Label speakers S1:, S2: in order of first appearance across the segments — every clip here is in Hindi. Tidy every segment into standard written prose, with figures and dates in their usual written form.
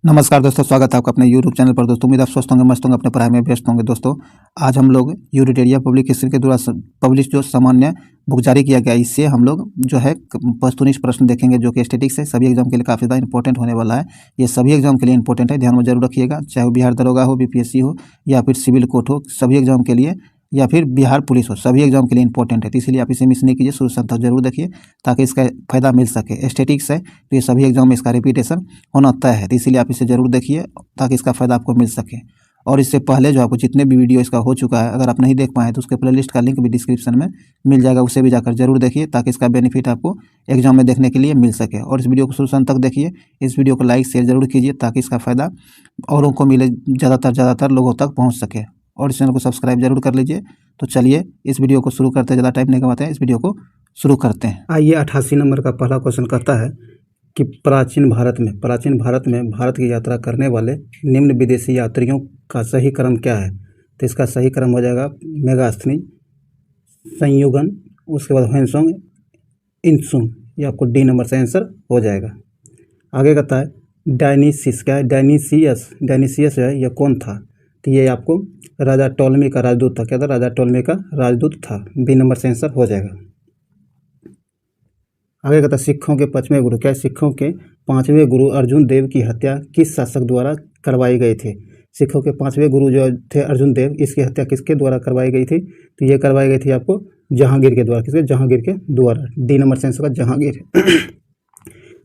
S1: नमस्कार दोस्तों, स्वागत है आपका अपने यूट्यूब चैनल पर। दोस्तों उम्मीद आप स्वस्थ होंगे, मस्त होंगे, अपने पढ़ाई में व्यस्त होंगे। दोस्तों आज हम लोग यूनिटेरिया पब्लिक हिस्ट्री के द्वारा पब्लिश जो सामान्य बुक जारी किया गया, इससे हम लोग जो है वस्तुनिष्ठ प्रश्न देखेंगे जो कि स्टैटिक्स है। सभी एग्जाम के लिए काफ़ी ज़्यादा इंपॉर्टेंट होने वाला है। ये सभी एग्जाम के लिए इंपॉर्टेंट है, ध्यान में जरूर रखिएगा। चाहे वो बिहार दरोगा हो, बीपीएससी हो या फिर सिविल कोर्ट हो, सभी एग्जाम के लिए, या फिर बिहार पुलिस हो, सभी एग्जाम के लिए इंपॉर्टेंट है। तो इसलिए आप इसे मिस नहीं कीजिए, शुरू से अंत तक जरूर देखिए ताकि इसका फायदा मिल सके। स्टैटिक्स है तो ये सभी एग्जाम में इसका रिपीटेशन होना तय है, तो इसीलिए आप इसे जरूर देखिए ताकि इसका फायदा आपको मिल सके। और इससे पहले जो आपको जितने भी वीडियो इसका हो चुका है, अगर आप नहीं देख पाए तो उसके प्लेलिस्ट का लिंक भी डिस्क्रिप्शन में मिल जाएगा, उसे भी जाकर जरूर देखिए ताकि इसका बेनिफिट आपको एग्जाम में देखने के लिए मिल सके। और इस वीडियो को शुरू से अंत तक देखिए, इस वीडियो को लाइक शेयर जरूर कीजिए ताकि इसका फायदा औरों को मिले, ज़्यादातर लोगों तक पहुँच सके। और इस चैनल को सब्सक्राइब जरूर कर लीजिए। तो चलिए इस वीडियो को शुरू करते हैं, ज़्यादा टाइम नहीं गवाते हैं, इस वीडियो को शुरू करते हैं।
S2: आइए 88 नंबर का पहला क्वेश्चन कहता है कि प्राचीन भारत में भारत की यात्रा करने वाले निम्न विदेशी यात्रियों का सही क्रम क्या है। तो इसका सही क्रम हो जाएगा मेगास्थनी, संयुगन, उसके बाद ह्वेनसोंग, इंसुंग। ये आपको डी नंबर से आंसर हो जाएगा। आगे कहता है डायनीसियस। क्या है? डायनीसियस जो है यह कौन था। तो ये आपको राजा टोलमी का राजदूत था। क्या था? राजा टोलमी का राजदूत था। बी नंबर से आंसर हो जाएगा। आगे कहता है सिखों के 5वें गुरु। क्या है? सिखों के 5वें गुरु अर्जुन देव की हत्या किस शासक द्वारा करवाई गई थी। सिखों के 5वें गुरु जो थे अर्जुन देव, इसकी हत्या किसके द्वारा करवाई गई थी। तो ये करवाई गई थी आपको जहांगीर के द्वारा। किसके? जहांगीर के द्वारा। डी नंबर से आंसर होगा जहांगीर।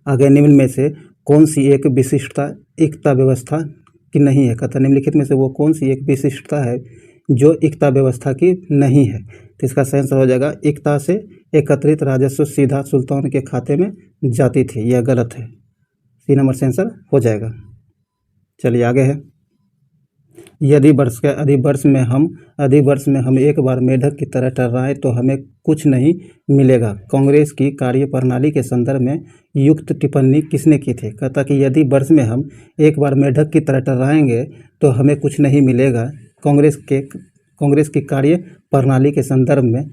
S2: आगे निम्न में से कौन सी एक विशिष्टता एकता व्यवस्था की नहीं है। कहता निम्नलिखित में से वो कौन सी एक विशिष्टता है जो एकता व्यवस्था की नहीं है। तो इसका सही आंसर हो जाएगा एकता से एकत्रित राजस्व सीधा सुल्तान के खाते में जाती थी। यह गलत है। सी नंबर से आंसर हो जाएगा। चलिए आगे है यदि वर्ष में हम एक बार मेढक की तरह टर्राएं तो हमें कुछ नहीं मिलेगा। कांग्रेस की कार्यप्रणाली के संदर्भ में युक्त टिप्पणी किसने की थी। कहता कि यदि वर्ष में हम एक बार मेढक की तरह टर्राएंगे तो हमें कुछ नहीं मिलेगा। कांग्रेस की कार्यप्रणाली के संदर्भ में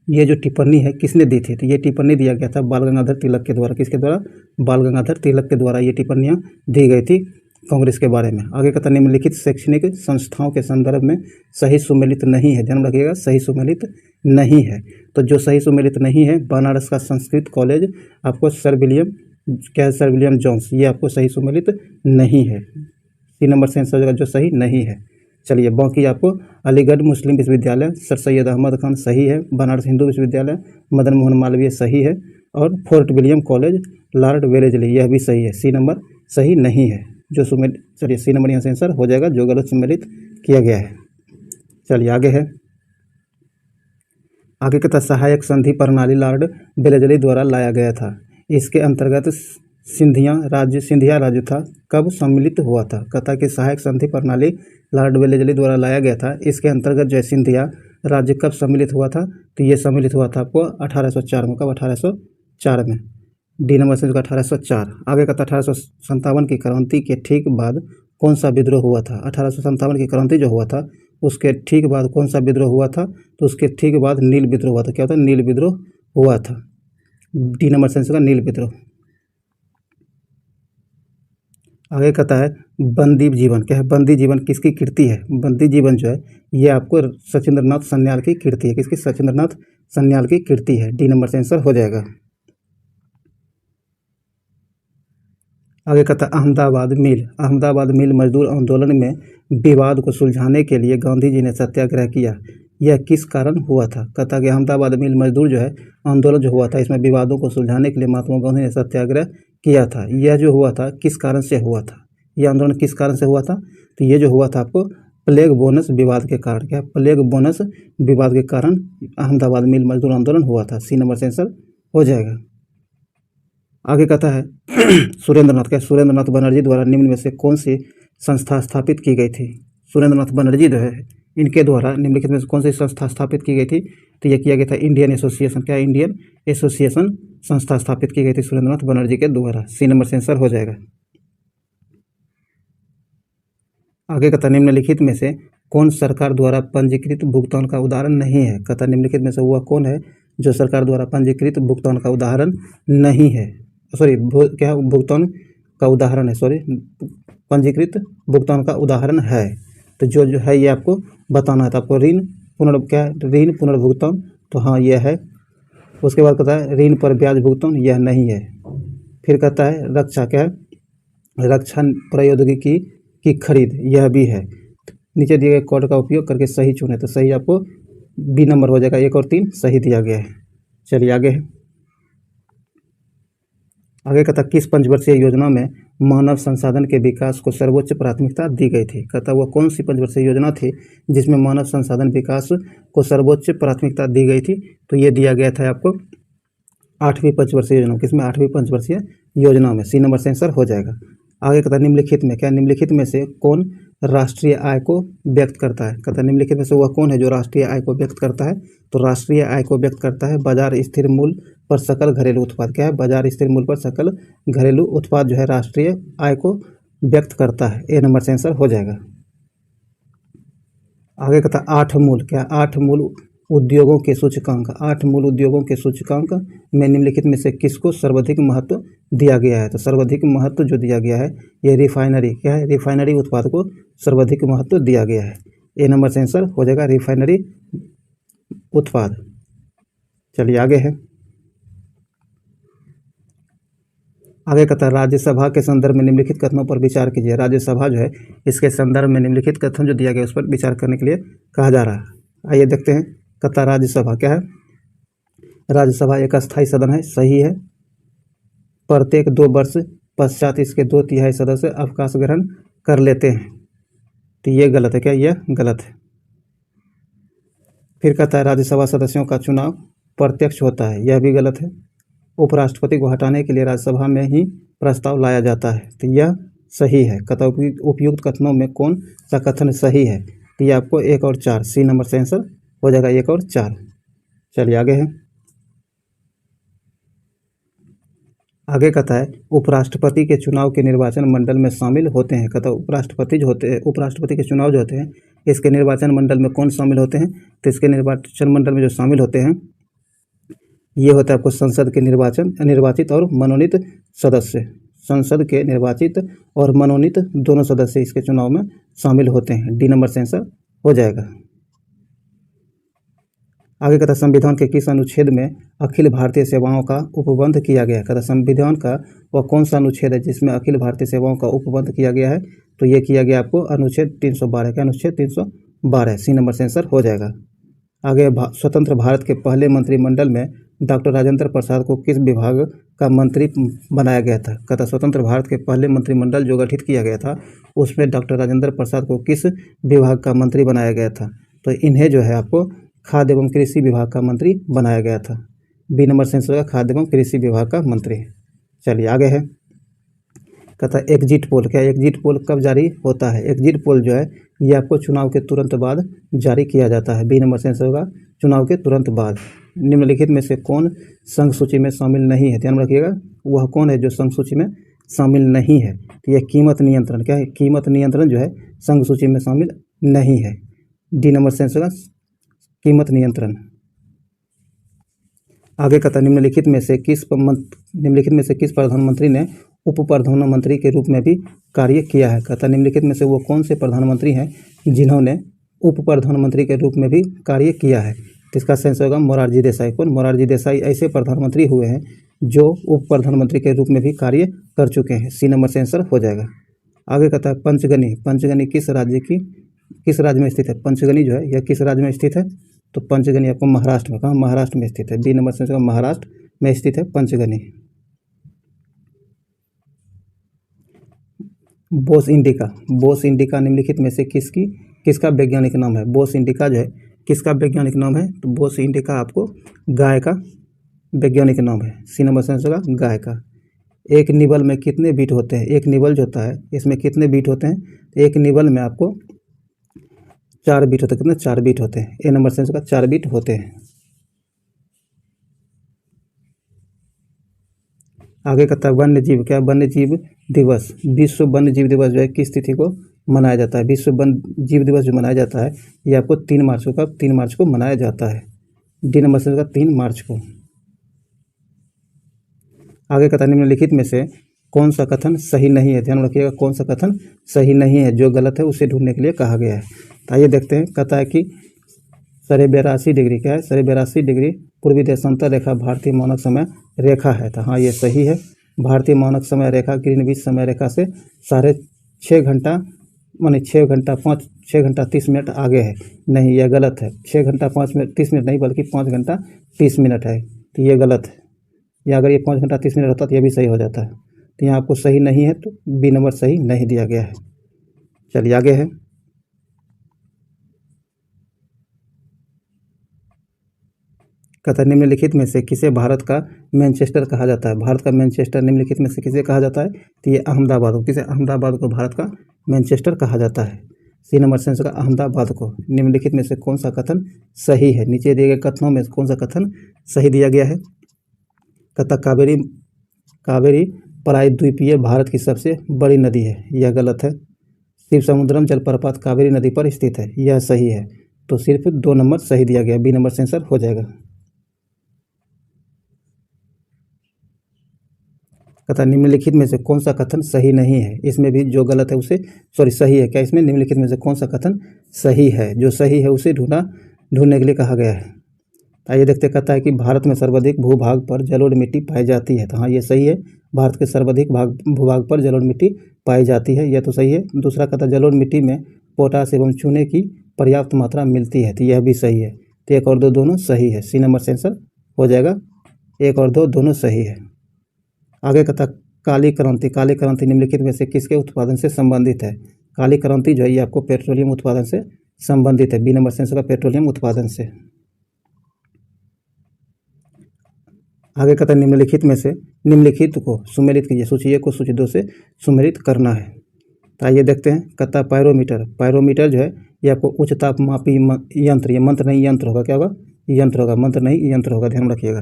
S2: ये जो टिप्पणी है किसने दी थी। तो ये टिप्पणी दिया गया था बाल गंगाधर तिलक के द्वारा। किसके द्वारा? बाल गंगाधर तिलक के द्वारा ये टिप्पणियाँ दी गई थी कांग्रेस के बारे में। आगे कहता निम्नलिखित शैक्षणिक संस्थाओं के संदर्भ में सही सुमेलित नहीं है। ध्यान रखिएगा, सही सुमेलित नहीं है। तो जो सही सुमेलित नहीं है, बनारस का संस्कृत कॉलेज आपको सर विलियम जोन्स, ये आपको सही सुमेलित नहीं है। सी नंबर से आंसर हो जाएगा जो सही नहीं है। चलिए बाकी आपको अलीगढ़ मुस्लिम विश्वविद्यालय सर सैयद अहमद खान सही है, बनारस हिंदू विश्वविद्यालय मदन मोहन मालवीय सही है, और fort William college Lord Wellesley यह भी सही है। सी नंबर सही नहीं है जो सुमेलित। चलिए सी नंबर यहाँ से आंसर हो जाएगा जो गलत सुमेलित किया गया है। चलिए आगे है आगे कहता सहायक संधि प्रणाली लॉर्ड वेलेजली द्वारा लाया गया था। इसके अंतर्गत सिंधिया राज्य था कब सम्मिलित हुआ था। कहता कि सहायक संधि प्रणाली लॉर्ड वेलेजली द्वारा लाया गया था, इसके अंतर्गत जो सिंधिया राज्य कब सम्मिलित हुआ था। तो ये सम्मिलित हुआ था आपको 1804 में। कब? 1804 में। डी नंबर से 1804। आगे कहता 1857 की क्रांति के ठीक बाद कौन सा विद्रोह हुआ था। 1857 की क्रांति जो हुआ था उसके ठीक बाद कौन सा विद्रोह हुआ था। तो उसके ठीक बाद नील विद्रोह हुआ था। क्या होता है? नील विद्रोह हुआ था। डी नंबर से आंसर होगा नील विद्रोह। आगे कहता है बंदी जीवन। क्या है? बंदी जीवन किसकी कृति है। बंदी जीवन जो है ये आपको सचिंद्रनाथ सन्याल की कृति है। किसकी? सचिंद्रनाथ सन्याल की कृति है। डी नंबर से आंसर हो जाएगा। आगे कहता है अहमदाबाद मिल मजदूर आंदोलन में विवाद को सुलझाने के लिए गांधी जी ने सत्याग्रह किया। यह किस कारण हुआ था। कहता कि अहमदाबाद मिल मजदूर जो है आंदोलन जो हुआ था, इसमें विवादों को सुलझाने के लिए महात्मा गांधी ने सत्याग्रह किया था। यह जो हुआ था किस कारण से हुआ था। यह आंदोलन किस कारण से हुआ था। तो ये जो हुआ था आपको प्लेग बोनस विवाद के कारण। क्या? प्लेग बोनस विवाद के कारण अहमदाबाद मिल मजदूर आंदोलन हुआ था। सी नंबर से आंसर हो जाएगा। आगे कहता है सुरेंद्रनाथ बनर्जी द्वारा निम्न में से कौन सी संस्था स्थापित की गई थी। सुरेंद्रनाथ बनर्जी जो है इनके द्वारा निम्नलिखित में से कौन सी संस्था स्थापित की गई थी। तो यह किया गया था इंडियन एसोसिएशन। क्या? इंडियन एसोसिएशन संस्था स्थापित की गई थी सुरेंद्रनाथ बनर्जी के द्वारा। सी नंबर से आंसर हो जाएगा। आगे कहता निम्नलिखित में से कौन सरकार द्वारा पंजीकृत भुगतान का उदाहरण नहीं है। कहता निम्नलिखित में से वह कौन है जो सरकार द्वारा पंजीकृत भुगतान का उदाहरण नहीं है। भुगतान का उदाहरण है, सॉरी, पंजीकृत भुगतान का उदाहरण है। तो जो है ये आपको बताना है। तो आपको ऋण पुनर्भुगतान, तो हाँ यह है। उसके बाद कहता है ऋण पर ब्याज भुगतान, यह नहीं है। फिर कहता है रक्षा, क्या है, रक्षा प्रौद्योगिकी की खरीद, यह भी है। नीचे दिए गए कोड का उपयोग करके सही चुने, तो सही आपको बी नंबर हो जाएगा। 1 और 3 सही दिया गया है। चलिए आगे है। आगे कहता किस पंचवर्षीय योजना में मानव संसाधन के विकास को सर्वोच्च प्राथमिकता दी गई थी। कहता वह कौन सी पंचवर्षीय योजना थी जिसमें मानव संसाधन विकास को सर्वोच्च प्राथमिकता दी गई थी। तो ये दिया गया था आपको 8वीं पंचवर्षीय योजना। किसमें? 8वीं पंचवर्षीय योजना में। सी नंबर से आंसर हो जाएगा। आगे कहता निम्नलिखित में, क्या निम्नलिखित में से कौन राष्ट्रीय आय को व्यक्त करता है। कहता निम्नलिखित में से वह कौन है जो राष्ट्रीय आय को व्यक्त करता है। तो राष्ट्रीय आय को व्यक्त करता है बाजार स्थिर मूल्य पर सकल घरेलू उत्पाद। क्या है? बाजार स्थिर मूल्य पर सकल घरेलू उत्पाद जो है राष्ट्रीय आय को व्यक्त करता है। ए नंबर से आंसर हो जाएगा। आगे कहता 8 मूल, क्या 8 मूल उद्योगों के सूचकांक, 8 मूल उद्योगों के सूचकांक में निम्नलिखित में से किसको सर्वाधिक महत्व दिया गया है। तो सर्वाधिक महत्व जो दिया गया है ये रिफाइनरी, क्या है, रिफाइनरी उत्पाद को सर्वाधिक महत्व दिया गया है। ए नंबर से आंसर हो जाएगा रिफाइनरी उत्पाद। चलिए आगे है। आगे कहता है राज्यसभा के संदर्भ में निम्नलिखित कथनों पर विचार कीजिए। राज्यसभा जो है इसके संदर्भ में निम्नलिखित कथन जो दिया गया उस पर विचार करने के लिए कहा जा रहा है। आइए देखते हैं। कहता राज्यसभा क्या है? राज्यसभा एक अस्थायी सदन है, सही है। प्रत्येक 2 वर्ष पश्चात इसके 2/3 सदस्य अवकाश ग्रहण कर लेते हैं। तो ये गलत है, क्या यह गलत है। फिर कहता है राज्यसभा सदस्यों का चुनाव प्रत्यक्ष होता है, यह भी गलत है। उपराष्ट्रपति को हटाने के लिए राज्यसभा में ही प्रस्ताव लाया जाता है, तो यह सही है। कहता उपयुक्त कथनों में कौन सा कथन सही है। तो ये आपको 1 और 4 सी नंबर से आंसर हो जाएगा, 1 और 4। चलिए आगे है। आगे कहता है उपराष्ट्रपति के चुनाव के निर्वाचन मंडल में शामिल होते हैं। कहता उपराष्ट्रपति जो होते हैं, उपराष्ट्रपति के चुनाव जो होते हैं इसके निर्वाचन मंडल में कौन शामिल होते हैं। तो इसके निर्वाचन मंडल में जो शामिल होते हैं ये होता है आपको संसद के निर्वाचित और मनोनीत सदस्य। संसद के निर्वाचित और मनोनीत दोनों सदस्य इसके चुनाव में शामिल होते हैं। डी नंबर से आंसर हो जाएगा। आगे कहता संविधान के किस अनुच्छेद में अखिल भारतीय सेवाओं का उपबंध किया गया है। कहता संविधान का वह कौन सा अनुच्छेद है जिसमें अखिल भारतीय सेवाओं का उपबंध किया गया है। तो ये किया गया आपको अनुच्छेद 312 का, अनुच्छेद 312 सी नंबर से आंसर हो जाएगा। आगे स्वतंत्र भारत के पहले मंत्रिमंडल में डॉक्टर राजेंद्र प्रसाद को किस विभाग का मंत्री बनाया गया था। कहता स्वतंत्र भारत के पहले मंत्रिमंडल जो गठित किया गया था उसमें डॉक्टर राजेंद्र प्रसाद को किस विभाग का मंत्री बनाया गया था। तो इन्हें जो है आपको खाद्य एवं कृषि विभाग का मंत्री बनाया गया था। बी नंबर से आंसर होगा खाद्य एवं कृषि विभाग का मंत्री। चलिए आगे है। कहता है एग्जिट पोल, क्या एग्जिट पोल कब जारी होता है। एग्जिट पोल जो है ये आपको चुनाव के तुरंत बाद जारी किया जाता है। बी नंबर से आंसर होगा चुनाव के तुरंत बाद। निम्नलिखित में से कौन संघ सूची में शामिल नहीं है। ध्यान रखिएगा वह कौन है जो संघ सूची में शामिल नहीं है। तो यह कीमत नियंत्रण, क्या है, कीमत नियंत्रण जो है संघ सूची में शामिल नहीं है। डी नंबर से आंसर होगा कीमत नियंत्रण। आगे कहता निम्नलिखित में से किस प्रधानमंत्री ने उप प्रधानमंत्री के रूप में भी कार्य किया है। कहता निम्नलिखित में से वो कौन से प्रधानमंत्री हैं जिन्होंने उप प्रधानमंत्री के रूप में भी कार्य किया है। तो इसका सेंस होगा मोरारजी देसाई। कौन? मोरारजी देसाई ऐसे प्रधानमंत्री हुए हैं जो उप प्रधानमंत्री के रूप में भी कार्य कर चुके हैं। सी नंबर से आंसर हो जाएगा। आगे कहता है पंचगनी, पंचगनी किस राज्य में स्थित है। पंचगनी जो है यह किस राज्य में स्थित है। तो पंचगनी आपको महाराष्ट्र में, कहाँ, महाराष्ट्र में स्थित है। डी नंबर से महाराष्ट्र में स्थित है पंचगनी। बोस इंडिका निम्नलिखित में से किसका वैज्ञानिक नाम है। बोस इंडिका जो है किसका वैज्ञानिक नाम है। तो बोस इंडिका आपको गाय का वैज्ञानिक नाम है। सी नंबर से आंसर होगा गाय का। एक निबल में कितने बीट होते हैं। एक निबल जो होता है इसमें कितने बीट होते हैं। एक निबल में आपको 4 बीट होते हैं। कितने? 4 बीट होते हैं। ए नंबर से आंसर होगा 4 बीट होते हैं। आगे कहता है वन्य जीव, क्या वन्य जीव दिवस, विश्व वन्य जीव दिवस जो है किस तिथि को मनाया जाता है। विश्व वन्य जीव दिवस जो मनाया जाता है ये आपको 3 मार्च को, 3 मार्च को मनाया जाता है। डी नंबर से होगा 3 मार्च को। आगे कहता है निम्नलिखित में से कौन सा कथन सही नहीं है। ध्यान रखिएगा, कौन सा कथन सही नहीं है, जो गलत है उसे ढूंढने के लिए कहा गया है। तो आइए देखते हैं। कहता है कि 82.5 डिग्री क्या है, 82.5 डिग्री पूर्वी देशांतर रेखा भारतीय मानक समय रेखा है। तो हाँ, ये सही है। भारतीय मानक समय रेखा ग्रीनविच समय रेखा से 6.5 घंटा माने 6 घंटा 30 मिनट आगे है। नहीं, यह गलत है। 6 घंटा 30 मिनट नहीं, बल्कि 5 घंटा 30 मिनट है। तो ये गलत है। या अगर ये 5 घंटा 30 मिनट होता तो ये भी सही हो जाता है। तो यहाँ आपको सही नहीं है, तो बी नंबर सही नहीं दिया गया है। चलिए आगे है। कहता है निम्नलिखित में से किसे भारत का मैनचेस्टर कहा जाता है। भारत का मैनचेस्टर निम्नलिखित में से किसे कहा जाता है। तो ये अहमदाबाद को, किसे अहमदाबाद को भारत का मैनचेस्टर कहा जाता है। सी नंबर से आंसर होगा अहमदाबाद को। निम्नलिखित में से कौन सा कथन सही है। नीचे दिए गए कथनों में कौन सा कथन सही दिया गया है। कहता कावेरी प्रायद्वीपीय भारत की सबसे बड़ी नदी है। यह गलत है। शिव समुद्रम जलप्रपात कावेरी नदी पर स्थित है। यह सही है। तो सिर्फ 2 नंबर सही दिया गया, बी नंबर से आंसर हो जाएगा। कहता निम्नलिखित में से कौन सा कथन सही नहीं है। इसमें भी जो गलत है उसे सही है क्या, इसमें निम्नलिखित में से कौन सा कथन सही है। जो सही है उसे ढूंढने के लिए कहा गया है। आइए देखते। कहता है कि भारत में सर्वाधिक भूभाग पर जलोढ़ मिट्टी पाई जाती है। तो हाँ, ये सही है। भारत के सर्वाधिक भूभाग पर जलोढ़ मिट्टी पाई जाती है, यह तो सही है। दूसरा कहता है जलोढ़ मिट्टी में पोटास एवं चूने की पर्याप्त मात्रा मिलती है। तो यह भी सही है। तो 1 और 2 दोनों सही है। सी नंबर से आंसर हो जाएगा। 1 और 2 दोनों सही है। आगे कहता काली क्रांति निम्नलिखित में से किसके उत्पादन से संबंधित है। काली क्रांति जो है ये आपको पेट्रोलियम उत्पादन से संबंधित है। बी नंबर से आंसर होगा पेट्रोलियम उत्पादन से। आगे कहता निम्नलिखित में से निम्नलिखित को सुमेलित कीजिए। सूची 1 को सूची 2 से सुमेलित करना है। तो आइए देखते हैं। कहता पायरोमीटर जो है ये आपको उच्च तापमापी यंत्र, ये मंत्र नहीं यंत्र होगा, क्या होगा, यंत्र होगा, मंत्र नहीं यंत्र होगा, ध्यान रखिएगा।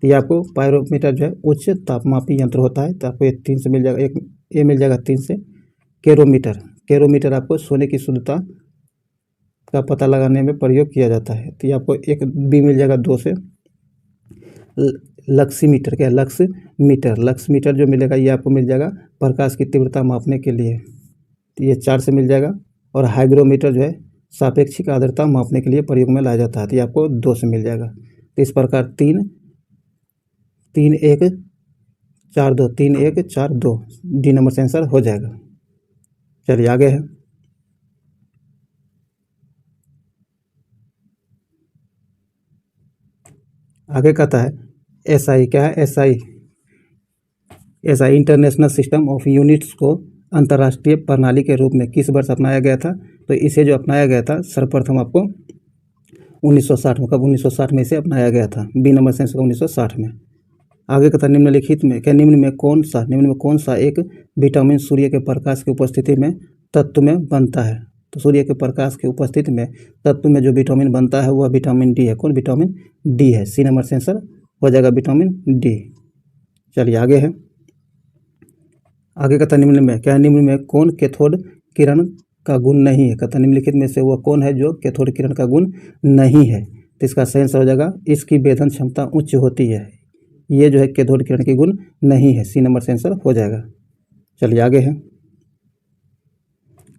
S2: तो ये आपको पायरोमीटर जो है उच्च तापमापी यंत्र होता है। तो आपको ये 3 से मिल जाएगा, एक ये मिल जाएगा 3 से। केरोमीटर आपको सोने की शुद्धता का पता लगाने में प्रयोग किया जाता है। तो ये आपको एक बी मिल जाएगा 2 से। लक्सीमीटर क्या, लक्सीमीटर जो मिलेगा ये आपको मिल जाएगा प्रकाश की तीव्रता मापने के लिए। तो ये 4 से मिल जाएगा। और हाइग्रोमीटर जो है सापेक्षिक आर्द्रता मापने के लिए प्रयोग में लाया जाता है। तो ये आपको 2 से मिल जाएगा। तो इस प्रकार 3 1 4 2 3 1 4 2 डी नंबर से आंसर हो जाएगा। चलिए आगे है। आगे कहता है एसआई क्या है। SI international system of units को अंतर्राष्ट्रीय प्रणाली के रूप में किस वर्ष अपनाया गया था। तो इसे जो अपनाया गया था सर्वप्रथम आपको 1960 में, कब 1960 में इसे अपनाया गया था। बी नंबर से 1960 में। आगे कहता निम्नलिखित में क्या, निम्न में कौन सा एक विटामिन सूर्य के प्रकाश की उपस्थिति में तत्व में बनता है। तो सूर्य के प्रकाश की उपस्थिति में तत्व में जो विटामिन बनता है वह विटामिन डी है। कौन, विटामिन डी है। सी नंबर से आंसर हो जाएगा विटामिन डी। चलिए आगे है। आगे कहता निम्न में क्या, निम्न में कौन कैथोड किरण का गुण नहीं है। कहता निम्नलिखित में से वह कौन है जो कैथोड किरण का गुण नहीं है। तो इसका सही आंसर हो जाएगा इसकी वेधन क्षमता उच्च होती है। ये जो है कैथोड किरण के गुण नहीं है। सी नंबर से आंसर हो जाएगा। चलिए आगे है।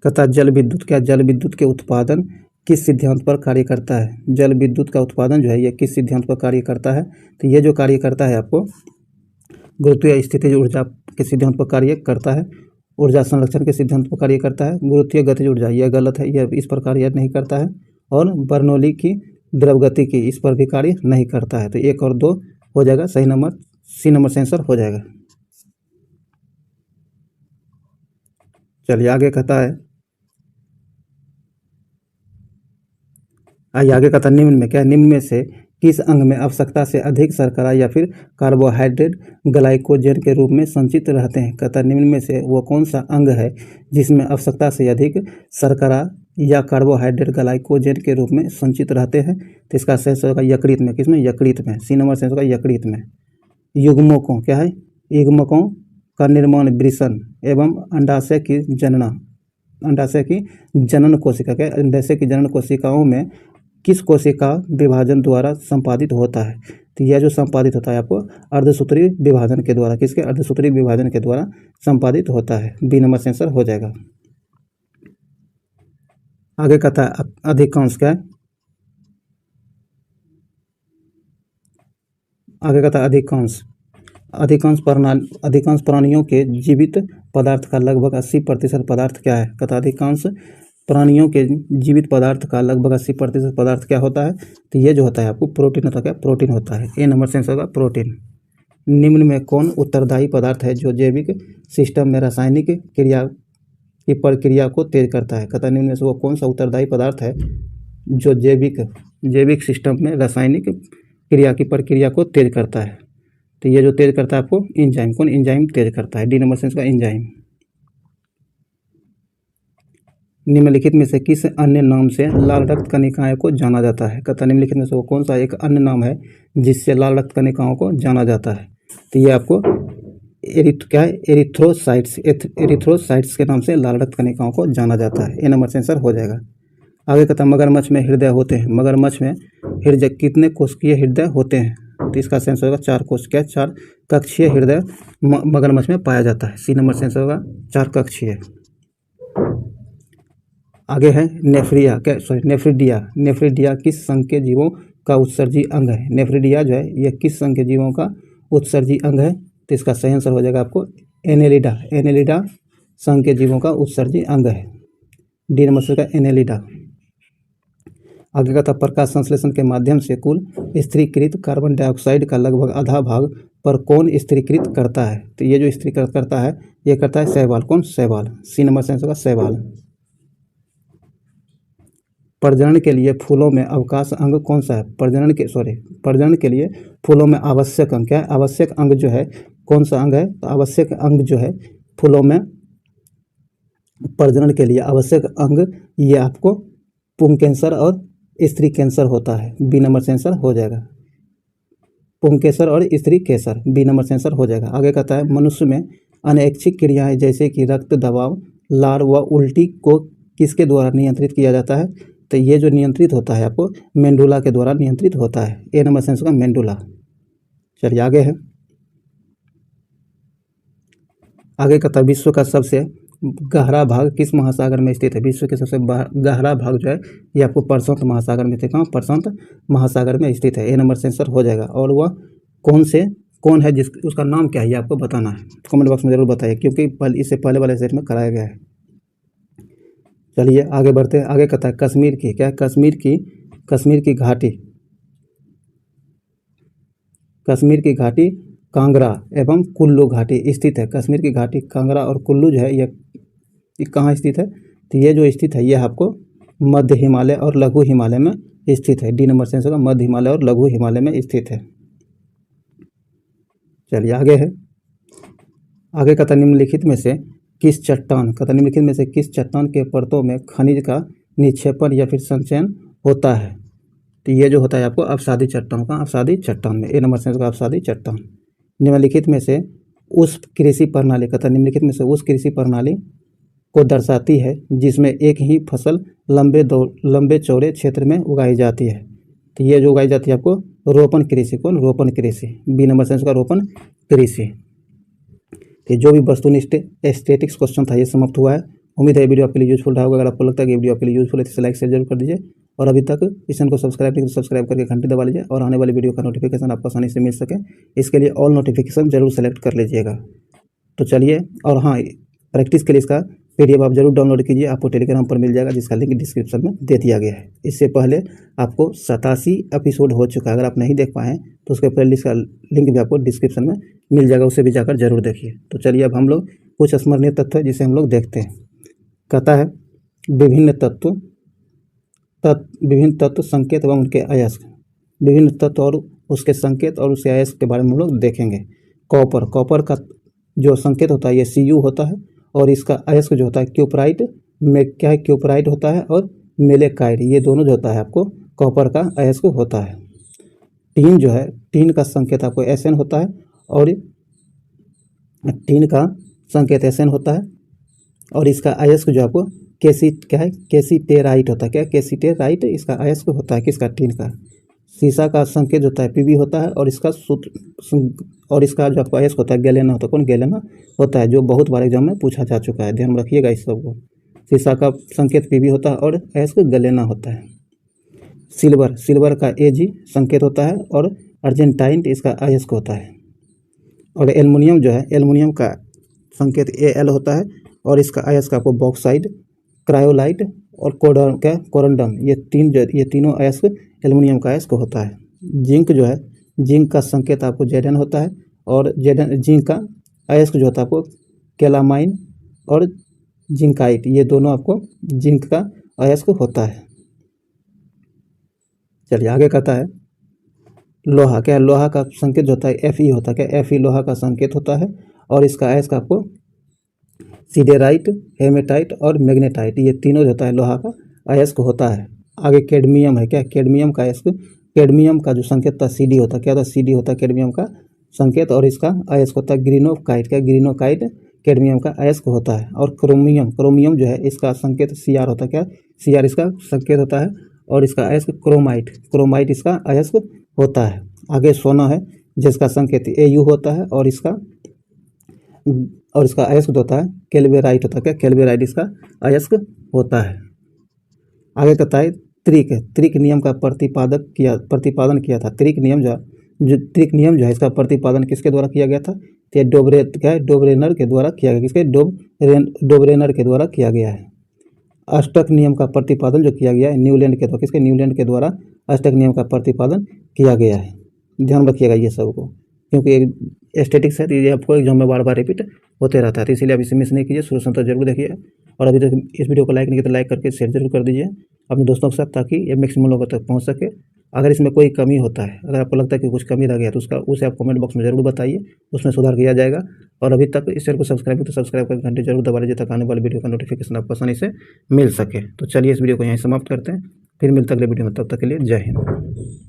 S2: कहता जल विद्युत के उत्पादन किस सिद्धांत पर कार्य करता है। जल विद्युत का उत्पादन जो है ये किस सिद्धांत पर कार्य करता है। तो ये जो कार्य करता है आपको गुरुत्वीय स्थितिज ऊर्जा के सिद्धांत पर कार्य करता है। ऊर्जा संरक्षण के सिद्धांत पर कार्य करता है। गुरुत्वीय गतिज ऊर्जा यह गलत है, यह इस पर कार्य नहीं करता है। और बर्नौली की द्रवगति की इस पर भी कार्य नहीं करता है। तो 1 और 2 हो जाएगा सही नंबर। सी नंबर से आंसर हो जाएगा। चलिए आगे कहता है। आगे कहता निम्न में क्या, निम्न में से किस अंग में आवश्यकता से अधिक शर्करा या फिर कार्बोहाइड्रेट ग्लाइकोजन के रूप में संचित रहते हैं। कहता निम्न में से वो कौन सा अंग है जिसमें आवश्यकता से अधिक शर्करा या कार्बोहाइड्रेट ग्लाइकोजन के रूप में संचित रहते हैं। तो इसका सही होगा यकृत में। किसमें, यकृत में। सी नंबर से होगा यकृत में। युग्मकों क्या है, युग्मकों का निर्माण वृषण एवं अंडाशय की जनन कोशिका क्या, अंडाशय की जनन कोशिकाओं में किस कोशिका विभाजन द्वारा संपादित होता है? तो यह जो संपादित होता है आपको अर्धसूत्री विभाजन के द्वारा, किसके? अर्धसूत्री विभाजन के द्वारा संपादित होता है। बी नंबर से आंसर हो जाएगा। आगे कहता है अधिकांश क्या है? आगे कहता है अधिकांश प्राणियों के जीवित पदार्थ का लगभग 80% पदार्थ क्या है? कहता है अधिकांश प्राणियों के जीवित पदार्थ का लगभग 80% पदार्थ क्या होता है? तो ये जो होता है आपको प्रोटीन होता है। क्या? प्रोटीन होता है। ए नंबर से आंसर होगा प्रोटीन। निम्न में कौन उत्तरदायी पदार्थ है जो जैविक सिस्टम में रासायनिक क्रिया की प्रक्रिया को तेज करता है? कहता है निम्न में से वो कौन सा उत्तरदायी पदार्थ है जो जैविक सिस्टम में रासायनिक क्रिया की प्रक्रिया को तेज करता है? तो ये जो तेज करता है आपको एंजाइम। कौन एंजाइम तेज करता है? डी नंबर से इसका एंजाइम। निम्नलिखित में से किस अन्य नाम से लाल रक्त कणिकाएं को जाना जाता है? कहता है निम्नलिखित में से वो कौन सा एक अन्य नाम है जिससे लाल रक्त कणिकाओं को जाना जाता है? तो ये आपको क्या है? एरिथ्रोसाइट्स के नाम से लाल रक्त कणिकाओं को जाना जाता है। ए नंबर से आंसर हो जाएगा। आगे कहता है मगरमच्छ में हृदय होते हैं। मगरमच्छ में हृदय कितने कोशिकीय हृदय होते हैं? तो इसका आंसर होगा 4 कोशिकीय, 4 कक्षीय हृदय मगरमच्छ में पाया जाता है। सी नंबर से आंसर होगा 4 कक्षीय। आगे है नेफ्रिडिया किस संघ के जीवों का उत्सर्जी अंग है? नेफ्रिडिया जो है यह किस संघ के जीवों का उत्सर्जी अंग है? तो इसका सही आंसर हो जाएगा आपको एनेलिडा संघ के जीवों का उत्सर्जी अंग है। डी नंबर से होगा एनेलिडा। आगे का था प्रकाश संश्लेषण के माध्यम से कुल स्थिरीकृत कार्बन डाइऑक्साइड का लगभग आधा भाग पर कौन स्थिरीकृत करता है? तो ये जो स्थिरीकृत करता है ये करता है शैवाल। कौन? शैवाल। सी नंबर से आंसर होगा शैवाल। प्रजनन के लिए फूलों में अवकाश अंग कौन सा है? प्रजनन के लिए फूलों में आवश्यक अंग क्या है? आवश्यक अंग जो है कौन सा अंग है? तो आवश्यक अंग जो है फूलों में प्रजनन के लिए आवश्यक अंग ये आपको पुंकेसर और स्त्री कैंसर होता है। बी नंबर से आंसर हो जाएगा। पुंकेसर और स्त्री केसर। बी नंबर से आंसर हो जाएगा। आगे कहता है मनुष्य में अनैच्छिक क्रियाएं जैसे कि रक्त दबाव, लार व उल्टी को किसके द्वारा नियंत्रित किया जाता है? तो ये जो नियंत्रित होता है आपको मेंडुला के द्वारा नियंत्रित होता है। ए नंबर से आंसर होगा मेंडुला। चलिए आगे है। आगे कहता है विश्व का सबसे गहरा भाग किस महासागर में स्थित है? विश्व के सबसे गहरा भाग जो है ये आपको प्रशांत महासागर में स्थित है। प्रशांत महासागर में स्थित है। ए नंबर से आंसर हो जाएगा। और वह कौन है जिस उसका नाम क्या है ये आपको बताना है। कमेंट बॉक्स में जरूर बताइए क्योंकि इससे पहले वाले सेट में कराया गया है। चलिए आगे बढ़ते हैं। आगे कहता है कश्मीर की क्या? कश्मीर की घाटी कांगड़ा एवं कुल्लू घाटी स्थित है। कश्मीर की घाटी कांगड़ा और कुल्लू जो है ये कहाँ स्थित है? तो ये जो स्थित है ये आपको मध्य हिमालय और लघु हिमालय में स्थित है। डी नंबर से आंसर होगा मध्य हिमालय और लघु हिमालय में स्थित है। चलिए आगे है। आगे कहता निम्नलिखित में से किस चट्टान के परतों में खनिज का निक्षेपण या फिर संचयन होता है? तो ये जो होता है आपको अवसादी चट्टान में। ए नंबर से होगा अवसादी चट्टान। निम्नलिखित में से उस कृषि प्रणाली को दर्शाती है जिसमें एक ही फसल लंबे चौड़े क्षेत्र में उगाई जाती है। तो ये जो उगाई जाती है आपको रोपण कृषि। रोपण कृषि। बी नंबर से होगा रोपण कृषि। तो जो भी वस्तुनिष्ठ एस्थेटिक्स क्वेश्चन था ये समाप्त हुआ है। उम्मीद है ये वीडियो आपके लिए यूजफुल रहा होगा। अगर आपको लगता है कि वीडियो आपके लिए यूजफुल है तो लाइक शेयर जरूर कर दीजिए और अभी तक इस चैनल को सब्सक्राइब नहीं तो सब्सक्राइब करके घंटी दबा लीजिए और आने वाली वीडियो का नोटिफिकेशन आपको आसानी से मिल सके इसके लिए ऑल नोटिफिकेशन जरूर सेलेक्ट कर लीजिएगा। तो चलिए और हाँ प्रैक्टिस के लिए इसका PDF आप जरूर डाउनलोड कीजिए। आपको टेलीग्राम पर मिल जाएगा जिसका लिंक डिस्क्रिप्शन में दे दिया गया है। इससे पहले आपको 87 एपिसोड हो चुका है। अगर आप नहीं देख पाए हैं तो उसके प्लेलिस्ट का लिंक भी आपको डिस्क्रिप्शन में मिल जाएगा, उसे भी जाकर जरूर देखिए। तो चलिए अब हम लोग कुछ स्मरणीय तत्व है जिसे हम लोग देखते हैं। कहता है विभिन्न तत्व संकेत एवं उनके अयस्क। विभिन्न तत्व और उसके संकेत और उसके अयस्क के बारे में हम लोग देखेंगे। कॉपर का जो संकेत होता है ये Cu होता है और इसका अयस्क जो होता है क्यूपराइट में क्या है? क्यूपराइट होता है और मेलेकाइड, ये दोनों जो होता है आपको कॉपर का अयस्क होता है। टीन जो है टीन का संकेत आपको Sn होता है और टीन का संकेत Sn होता है और इसका अयस्क जो आपको क्या है, केसिटेराइट होता है। क्या केसिटेराइट, इसका अयस्क होता है किसका, टीन का। सीसा का संकेत होता है पीबी होता है, और इसका सूत्र और इसका जो आपका अयस्क होता है गैलेना होता है। कौन, गैलेना होता है, जो बहुत बार एग्जाम में पूछा जा चुका है, ध्यान रखिएगा इस सबको। सीसा का संकेत पीबी होता है और अयस्क गैलेना होता है। सिल्वर का एजी संकेत होता है और अर्जेंटाइन इसका अयस्क होता है। और एल्युमिनियम जो है, एल्युमिनियम का संकेत एल होता है और इसका अयस्क आपको बॉक्साइड, क्रायोलाइट और कोरंडम, ये तीनों अयस्क एल्युमिनियम का अयस्क होता है। जिंक जो है, जिंक का संकेत आपको जेडन होता है और जिंक का अयस्क जो होता है आपको कैलामाइन और जिंकाइट, ये दोनों आपको जिंक का अयस्क होता है। चलिए आगे कहता है लोहा। क्या, लोहा का संकेत जो होता है एफई होता है। क्या, एफई लोहा का संकेत होता है और इसका अयस्क आपको सीडेराइट, हेमेटाइट और मैग्नेटाइट, ये तीनों जो होता है लोहा का अयस्क होता है। आगे कैडमियम है। क्या, कैडमियम का अयस्क, कैडमियम का जो संकेत था सीडी होता है। क्या होता है, सीडी होता है कैडमियम का संकेत और इसका अयस्क होता है ग्रीनोकाइट। क्या, ग्रीनोकाइट कैडमियम का अयस्क होता है। और क्रोमियम जो है इसका संकेत सीआर होता है। क्या, सीआर इसका संकेत होता है और इसका अयस्क क्रोमाइट इसका अयस्क होता है। आगे सोना है जिसका संकेत एयू होता है और इसका अयस्क होता है कैल्वेराइट होता है। क्या, कैल्वेराइट इसका अयस्क होता है। आगे कहता है त्रिक नियम का प्रतिपादन किया था। त्रिक नियम जो है इसका प्रतिपादन किसके द्वारा किया गया था, तो डोब्रेनर के द्वारा किया गया। किसके, डोब्रेनर के द्वारा किया गया है। अष्टक नियम का प्रतिपादन जो किया गया है न्यूलैंड के द्वारा, किसके, न्यूलैंड के द्वारा अष्टक नियम का प्रतिपादन किया गया है। ध्यान रखिएगा ये सबको, क्योंकि स्टैटिक्स है तो ये आपको एग्जाम में बार बार रिपीट होते रहता है, तो इसीलिए आप इसे मिस नहीं कीजिए, शुरू से जरूर देखिए। और अभी तक इस वीडियो को लाइक नहीं किया तो लाइक करके शेयर जरूर कर दीजिए अपने दोस्तों के साथ, ताकि ये मैक्सिमम लोगों तक पहुंच सके। अगर इसमें कोई कमी होता है, अगर आपको लगता है कि कुछ कमी रह गया तो उसे आप कमेंट बॉक्स में जरूर बताइए, उसमें सुधार किया जाएगा। और अभी तक इस चैनल को सब्सक्राइब तो सब्सक्राइब करके घंटे जरूर दबा लीजिए, ताकि आने वाले वीडियो का नोटिफिकेशन आपको आसानी से मिल सके। तो चलिए इस वीडियो को यहीं समाप्त करते हैं, फिर मिलते अगले वीडियो में, तब तक के लिए जय हिंद।